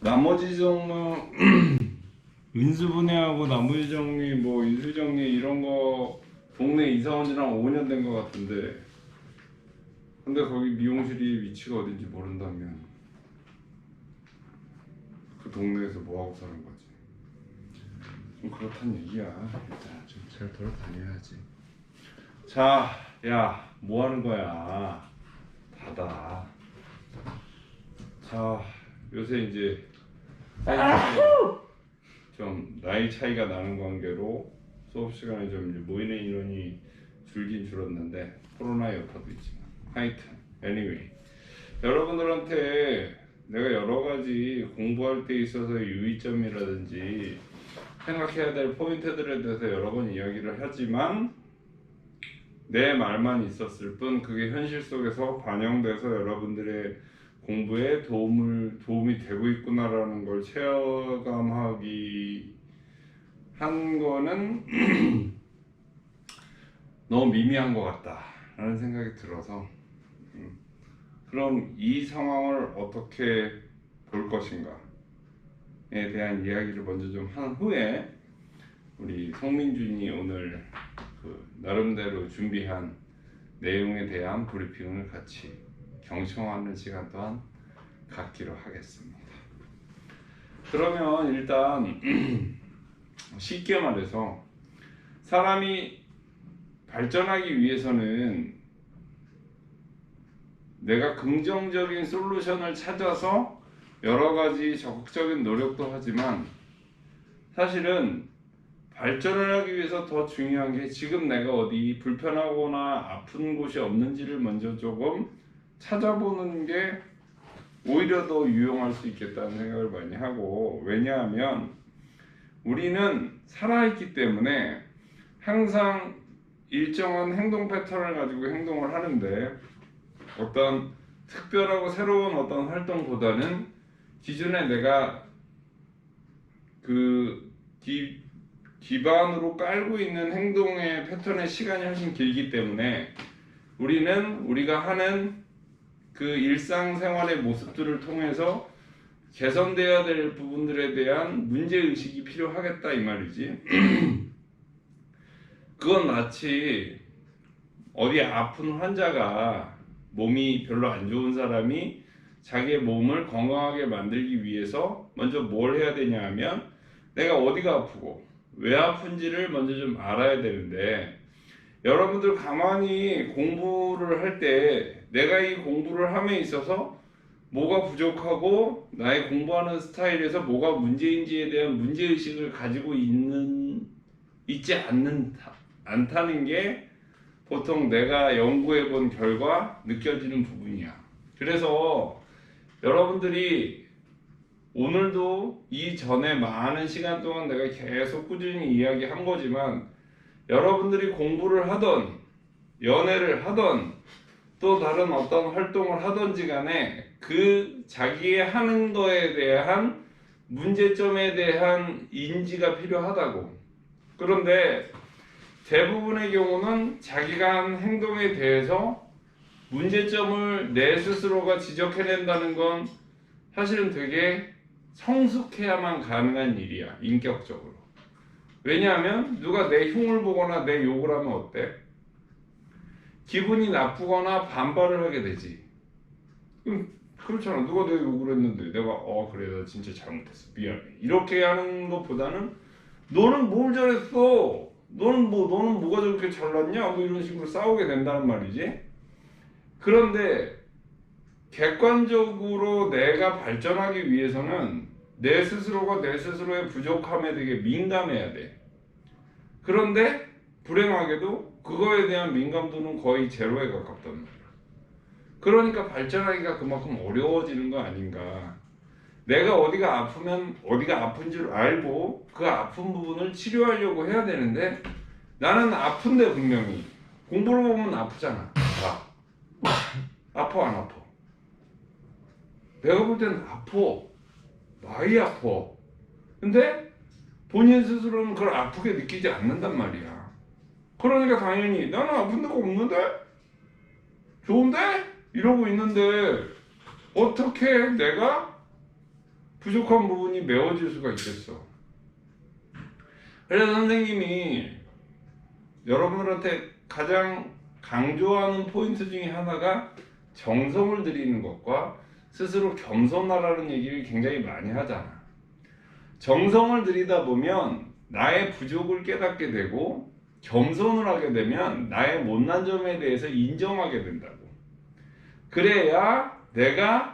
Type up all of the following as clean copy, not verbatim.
나머지 종류 인수분해하고 나머지 정리 뭐 인수정리 이런 거 동네 이사 온 지는 한 5년 된 것 같은데, 근데 거기 미용실이 위치가 어딘지 모른다면 그 동네에서 뭐 하고 사는 거지? 좀 그렇단 얘기야. 일단 좀 잘 돌아다녀야지. 자, 야, 뭐 하는 거야? 닫아. 자, 요새 이제 좀 나이 차이가 나는 관계로 수업 시간에 좀 이제 모이는 인원이 줄긴 줄었는데, 코로나 여파도 있지만 하여튼 anyway, 여러분들한테 내가 여러 가지 공부할 때 있어서 유의점이라든지 생각해야 될 포인트들에 대해서 여러 번 이야기를 하지만 내 말만 있었을 뿐 그게 현실 속에서 반영돼서 여러분들의 공부에 도움이 되고 있구나라는 걸 체감하기 한 거는 너무 미미한 것 같다라는 생각이 들어서, 그럼 이 상황을 어떻게 볼 것인가에 대한 이야기를 먼저 좀 한 후에 우리 송민준이 오늘 그 나름대로 준비한 내용에 대한 브리핑을 같이 경청하는 시간 또한 갖기로 하겠습니다. 그러면 일단 쉽게 말해서 사람이 발전하기 위해서는 내가 긍정적인 솔루션을 찾아서 여러 가지 적극적인 노력도 하지만, 사실은 발전을 하기 위해서 더 중요한 게 지금 내가 어디 불편하거나 아픈 곳이 없는지를 먼저 조금 찾아보는 게 오히려 더 유용할 수 있겠다는 생각을 많이 하고, 왜냐하면 우리는 살아있기 때문에 항상 일정한 행동 패턴을 가지고 행동을 하는데, 어떤 특별하고 새로운 어떤 활동보다는 기존에 내가 그 기반으로 깔고 있는 행동의 패턴의 시간이 훨씬 길기 때문에 우리는 우리가 하는 그 일상생활의 모습들을 통해서 개선되어야 될 부분들에 대한 문제의식이 필요하겠다 이 말이지. 그건 마치 어디 아픈 환자가, 몸이 별로 안 좋은 사람이 자기의 몸을 건강하게 만들기 위해서 먼저 뭘 해야 되냐 하면 내가 어디가 아프고 왜 아픈지를 먼저 좀 알아야 되는데, 여러분들 가만히 공부를 할 때 내가 이 공부를 함에 있어서 뭐가 부족하고 나의 공부하는 스타일에서 뭐가 문제인지에 대한 문제의식을 가지고 있지 않다는 게 보통 내가 연구해 본 결과 느껴지는 부분이야. 그래서 여러분들이 오늘도 이전에 많은 시간 동안 내가 계속 꾸준히 이야기한 거지만, 여러분들이 공부를 하던 연애를 하던 또 다른 어떤 활동을 하던지 간에 그 자기의 하는 거에 대한 문제점에 대한 인지가 필요하다고. 그런데 대부분의 경우는 자기가 한 행동에 대해서 문제점을 내 스스로가 지적해낸다는 건 사실은 되게 성숙해야만 가능한 일이야, 인격적으로. 왜냐하면 누가 내 흉을 보거나 내 욕을 하면 어때? 기분이 나쁘거나 반발을 하게 되지. 그렇잖아. 누가 내 욕을 했는데 내가 그래 나 진짜 잘못했어 미안해 이렇게 하는 것보다는 너는 뭘 잘했어? 너는 뭐가 저렇게 잘났냐? 뭐 이런 식으로 싸우게 된다는 말이지. 그런데 객관적으로 내가 발전하기 위해서는 내 스스로가 내 스스로의 부족함에 되게 민감해야 돼. 그런데 불행하게도 그거에 대한 민감도는 거의 제로에 가깝단 말이야. 그러니까 발전하기가 그만큼 어려워지는 거 아닌가. 내가 어디가 아프면 어디가 아픈 줄 알고 그 아픈 부분을 치료하려고 해야 되는데, 나는 아픈데 분명히 공부를 보면 아프잖아. 아파 안 아파? 내가 볼 때는 아파. 많이 아파. 근데 본인 스스로는 그걸 아프게 느끼지 않는단 말이야. 그러니까 당연히 나는 아픈 데가 없는데? 좋은데? 이러고 있는데 어떻게 내가 부족한 부분이 메워질 수가 있겠어. 그래서 선생님이 여러분들한테 가장 강조하는 포인트 중에 하나가 정성을 들이는 것과 스스로 겸손하라는 얘기를 굉장히 많이 하잖아. 정성을 들이다 보면 나의 부족을 깨닫게 되고, 겸손을 하게 되면 나의 못난 점에 대해서 인정하게 된다고. 그래야 내가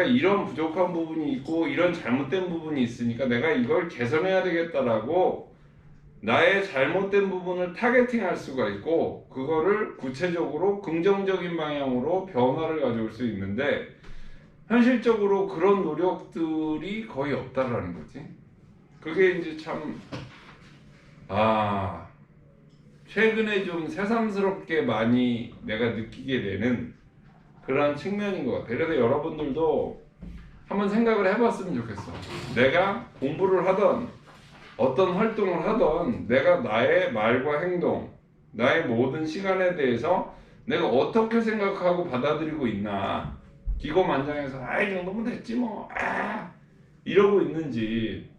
이런 부족한 부분이 있고 이런 잘못된 부분이 있으니까 내가 이걸 개선해야 되겠다라고 나의 잘못된 부분을 타겟팅할 수가 있고, 그거를 구체적으로 긍정적인 방향으로 변화를 가져올 수 있는데, 현실적으로 그런 노력들이 거의 없다라는 거지. 그게 이제 참 최근에 좀 새삼스럽게 많이 내가 느끼게 되는 그런 측면인 것 같아. 그래서 여러분들도 한번 생각을 해봤으면 좋겠어. 내가 공부를 하던 어떤 활동을 하던 내가 나의 말과 행동, 나의 모든 시간에 대해서 내가 어떻게 생각하고 받아들이고 있나. 기고만장해서 이 정도면 됐지 뭐 이러고 있는지,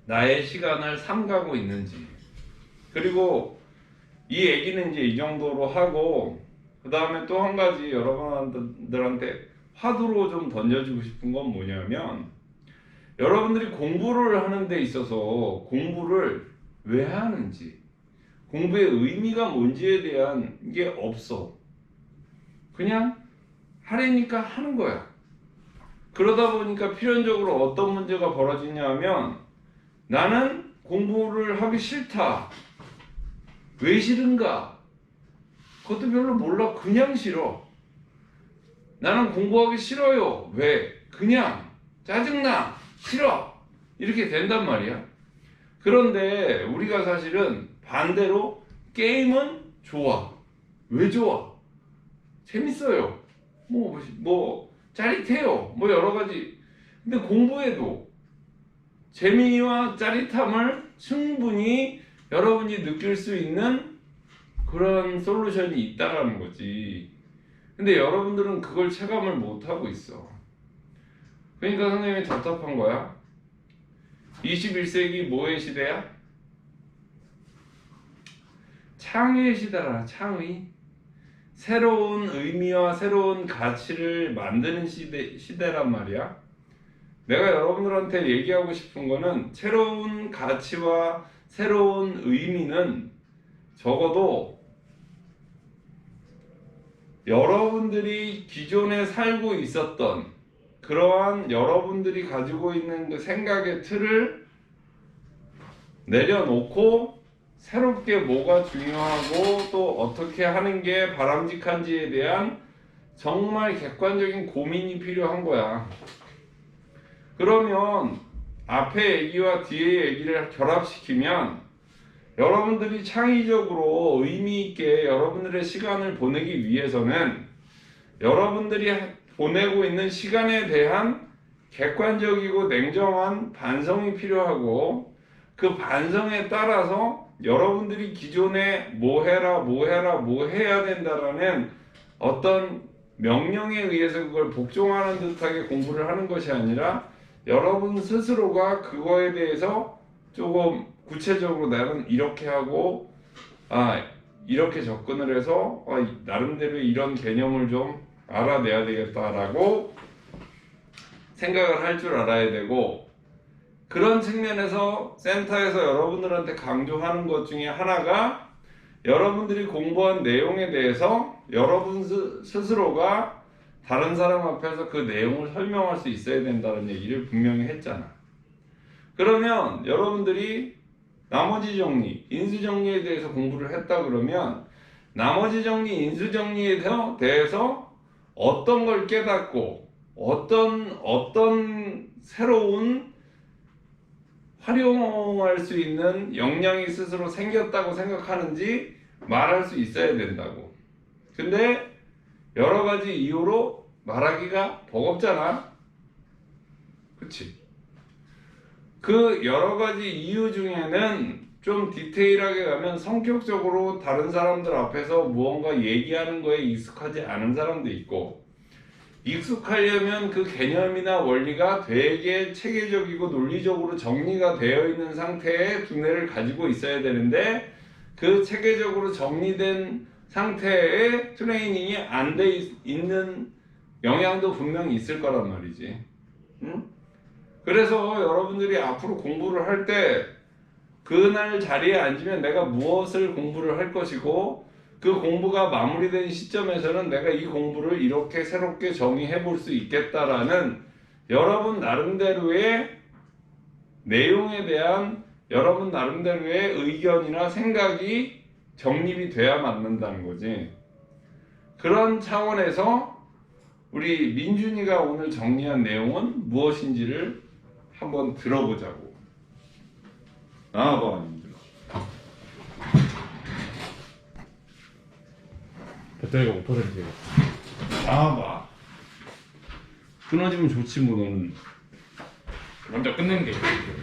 나의 시간을 삼가고 있는지. 그리고 이 얘기는 이제 이 정도로 하고, 그 다음에 또 한 가지 여러분들한테 화두로 좀 던져주고 싶은 건 뭐냐면, 여러분들이 공부를 하는 데 있어서 공부를 왜 하는지, 공부의 의미가 뭔지에 대한 게 없어. 그냥 하려니까 하는 거야. 그러다 보니까 필연적으로 어떤 문제가 벌어지냐 하면, 나는 공부를 하기 싫다. 왜 싫은가? 그것도 별로 몰라. 그냥 싫어. 나는 공부하기 싫어요. 왜? 그냥 짜증나. 싫어. 이렇게 된단 말이야. 그런데 우리가 사실은 반대로 게임은 좋아. 왜 좋아? 재밌어요. 뭐 짜릿해요. 뭐 여러 가지. 근데 공부에도 재미와 짜릿함을 충분히 여러분이 느낄 수 있는 그런 솔루션이 있다라는 거지. 근데 여러분들은 그걸 체감을 못하고 있어. 그러니까 선생님이 답답한 거야. 21세기 뭐의 시대야? 창의의 시대라. 창의. 새로운 의미와 새로운 가치를 만드는 시대란 말이야. 내가 여러분들한테 얘기하고 싶은 거는, 새로운 가치와 새로운 의미는 적어도 여러분들이 기존에 살고 있었던 그러한 여러분들이 가지고 있는 그 생각의 틀을 내려놓고, 새롭게 뭐가 중요하고 또 어떻게 하는 게 바람직한지에 대한 정말 객관적인 고민이 필요한 거야. 그러면 앞에 얘기와 뒤에 얘기를 결합시키면 여러분들이 창의적으로 의미있게 여러분들의 시간을 보내기 위해서는 여러분들이 보내고 있는 시간에 대한 객관적이고 냉정한 반성이 필요하고, 그 반성에 따라서 여러분들이 기존에 뭐 해야 된다라는 어떤 명령에 의해서 그걸 복종하는 듯하게 공부를 하는 것이 아니라, 여러분 스스로가 그거에 대해서 조금 구체적으로 나는 이렇게 하고 이렇게 접근을 해서 나름대로 이런 개념을 좀 알아내야 되겠다라고 생각을 할 줄 알아야 되고, 그런 측면에서 센터에서 여러분들한테 강조하는 것 중에 하나가, 여러분들이 공부한 내용에 대해서 여러분 스스로가 다른 사람 앞에서 그 내용을 설명할 수 있어야 된다는 얘기를 분명히 했잖아. 그러면 여러분들이 나머지 정리, 인수 정리에 대해서 공부를 했다 그러면, 나머지 정리, 인수 정리에 대해서 어떤 걸 깨닫고 어떤 새로운 활용할 수 있는 역량이 스스로 생겼다고 생각하는지 말할 수 있어야 된다고. 근데 여러 가지 이유로 말하기가 버겁잖아. 그치? 그 여러 가지 이유 중에는 좀 디테일하게 가면, 성격적으로 다른 사람들 앞에서 무언가 얘기하는 거에 익숙하지 않은 사람도 있고, 익숙하려면 그 개념이나 원리가 되게 체계적이고 논리적으로 정리가 되어 있는 상태의 두뇌를 가지고 있어야 되는데 그 체계적으로 정리된 상태의 트레이닝이 안 돼 있는 영향도 분명히 있을 거란 말이지. 응? 그래서 여러분들이 앞으로 공부를 할 때 그날 자리에 앉으면 내가 무엇을 공부를 할 것이고 그 공부가 마무리된 시점에서는 내가 이 공부를 이렇게 새롭게 정의해 볼 수 있겠다라는 여러분 나름대로의 내용에 대한 여러분 나름대로의 의견이나 생각이 정립이 돼야 맞는다는 거지. 그런 차원에서 우리 민준이가 오늘 정리한 내용은 무엇인지를 한번 들어보자고. 나와봐, 민준아. 배터리가 5%예요. 나와봐. 끊어지면 좋지 뭐 너는. 먼저 끝내는 게 있어요.